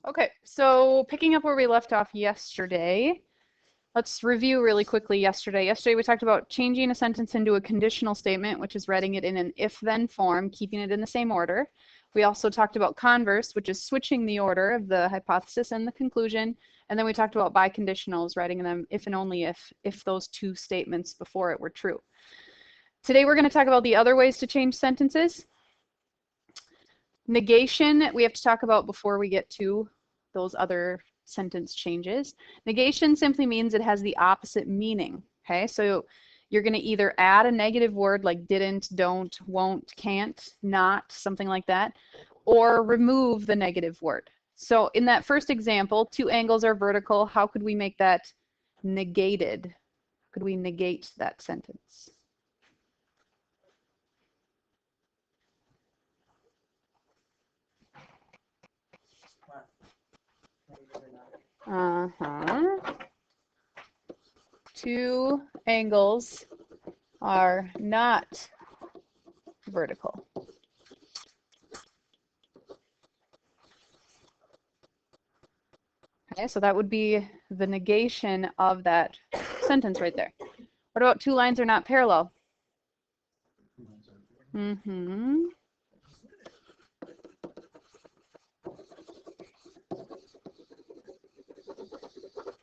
Okay, so picking up where we left off yesterday, let's review really quickly yesterday. Yesterday we talked about changing a sentence into a conditional statement, which is writing it in an if-then form, keeping it in the same order. We also talked about converse, which is switching the order of the hypothesis and the conclusion. And then we talked about biconditionals, writing them if and only if those two statements before it were true. Today we're going to talk about the other ways to change sentences. Negation, we have to talk about before we get to those other sentence changes. Negation simply means it has the opposite meaning. Okay, so you're going to either add a negative word like didn't, don't, won't, can't, not, something like that, or remove the negative word. So in that first example, two angles are vertical. How could we make that negated? Could we negate that sentence? Two angles are not vertical. Okay, so that would be the negation of that sentence right there. What about two lines are not parallel?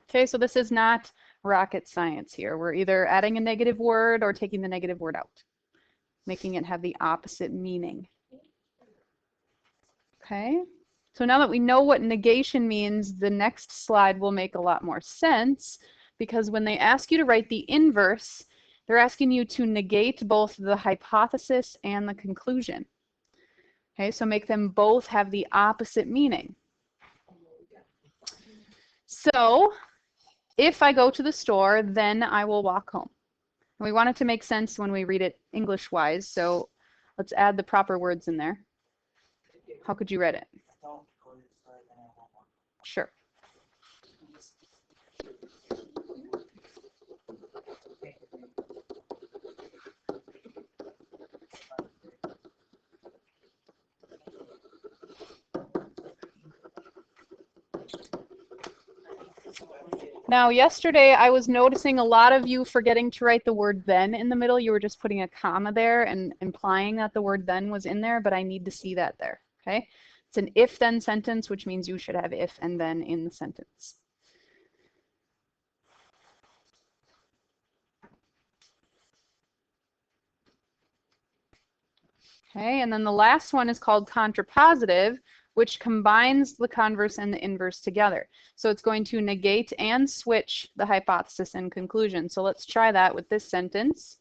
Okay, so this is not rocket science here. We're either adding a negative word or taking the negative word out, making it have the opposite meaning. Okay, so now that we know what negation means, the next slide will make a lot more sense, because when they ask you to write the inverse, they're asking you to negate both the hypothesis and the conclusion. Okay, so make them both have the opposite meaning. So if I go to the store, then I will walk home. And we want it to make sense when we read it English-wise, so let's add the proper words in there. How could you write it? Sure. Now, yesterday I was noticing a lot of you forgetting to write the word then in the middle. You were just putting a comma there and implying that the word then was in there, but I need to see that there, okay? It's an if-then sentence, which means you should have if and then in the sentence. Okay, and then the last one is called contrapositive, which combines the converse and the inverse together. So it's going to negate and switch the hypothesis and conclusion. So let's try that with this sentence.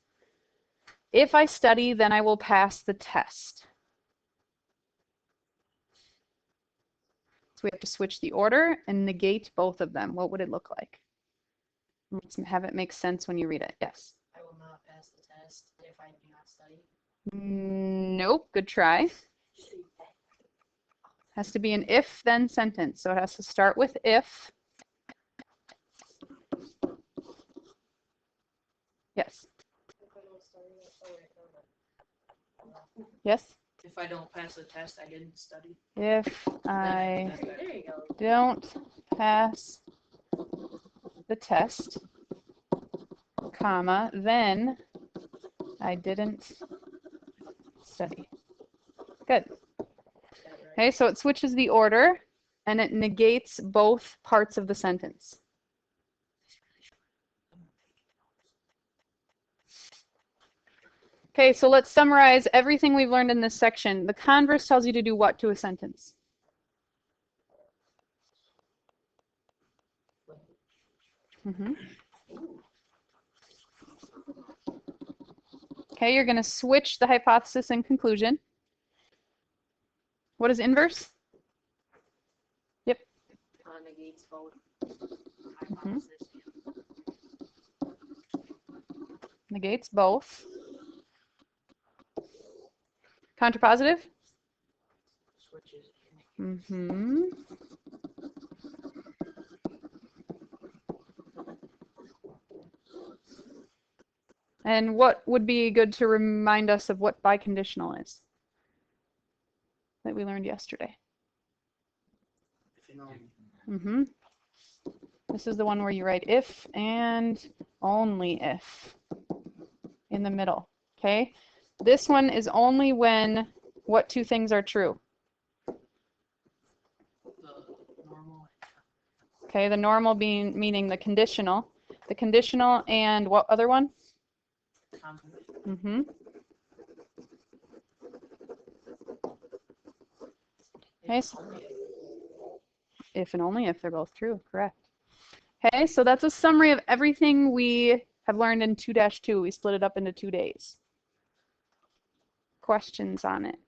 If I study, then I will pass the test. So we have to switch the order and negate both of them. What would it look like? Let's have it make sense when you read it. Yes. I will not pass the test if I do not study. Nope. Good try. Has to be an if-then sentence. So it has to start with if. Yes. Yes? If I don't pass the test, I didn't study. If I don't pass the test, comma, then I didn't study. Good. Okay, so it switches the order and it negates both parts of the sentence. Okay, so let's summarize everything we've learned in this section. The converse tells you to do what to a sentence? Okay, you're going to switch the hypothesis and conclusion. What is inverse? Yep. Negates both. Negates both. Contrapositive? Switches. And what would be good to remind us of what biconditional is that we learned yesterday? If and only. Mm-hmm. This is the one where you write if and only if in the middle. Okay? This one is only when what two things are true? The normal Okay, the normal being meaning the conditional. The conditional and what other one? conjugate. Mm-hmm. Okay, so if and only if they're both true, correct. Okay, so that's a summary of everything we have learned in 2-2. We split it up into 2 days. Questions on it?